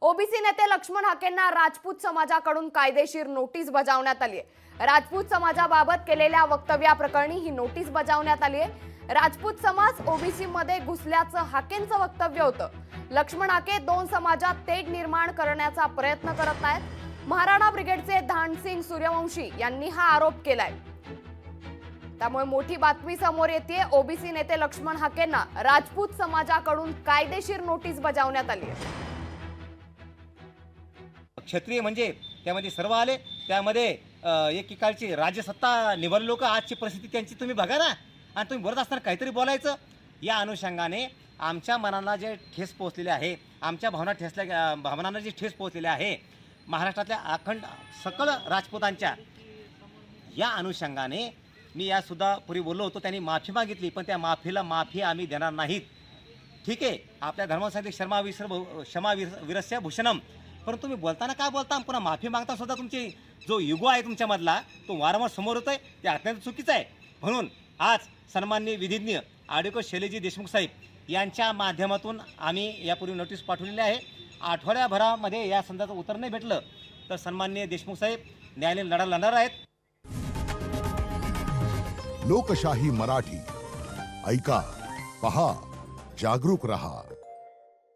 OBC नेते लक्ष्मण हाकेंना राजपूत समाजाकडून कायदेशीर नोटीस बजावण्यात आली आहे। राजपूत समाजाबाबत केलेल्या वक्तव्याप्रकरणी ही नोटीस बजावण्यात आली आहे। राजपूत समाज ओबीसी मध्ये घुसल्याचं हाकेंचं वक्तव्य होतं। लक्ष्मण हाके दोन समाजात तेढ निर्माण करण्याचा प्रयत्न करत आहेत। महाराणा ब्रिगेडचे धानसिंग सूर्यवंशी यांनी हा आरोप केलाय। त्यामुळे मोठी बातमी समोर येते। ओबीसी नेते लक्ष्मण हाकेंना राजपूत समाजाकडून कायदेशीर नोटीस बजावण्यात आली आहे। क्षत्रिय म्हणजे त्यामध्ये सर्व आले, त्यामध्ये एकेकाळची राज्यसत्ता निवडले लोक, आजची परिस्थिती त्यांची तुम्ही बघा ना, आणि तुम्ही बोलत असताना काहीतरी बोलायचं। या अनुषंगाने आमच्या मनाला जे ठेस पोहोचलेले आहे, आमच्या भावनांना जे ठेस पोहोचलेले आहे महाराष्ट्रातल्या अखंड सकल राजपूतांच्या, या अनुषंगाने मी यासुद्धा पूर्वी बोललो होतो। त्यांनी माफी मागितली, पण त्या माफी आम्ही देणार नाहीत। ठीक आहे, आपल्या धर्मासाठी क्षमा विरस्य भूषणम, परंतु तुम्ही बोलताना काय बोलता, पुन्हा माफी मागता सुद्धा तुमची जो युगो आहे तुमच्यामधला तो वारंवार समोर होतोय, ते अत्यंत चुकीचं आहे। म्हणून आज सन्माननीय विधिज्ञ ॲडव्होकेट शैलेजी देशमुख साहेब यांच्या माध्यमातून आम्ही यापूर्वी नोटीस पाठवलेली आहे। आठवड्याभरामध्ये या संदर्भात उत्तर नाही भेटलं तर सन्माननीय देशमुख साहेब न्यायालयीन लढा लढणार आहेत। लोकशाही मराठी ऐका, पहा, जागरूक रहा।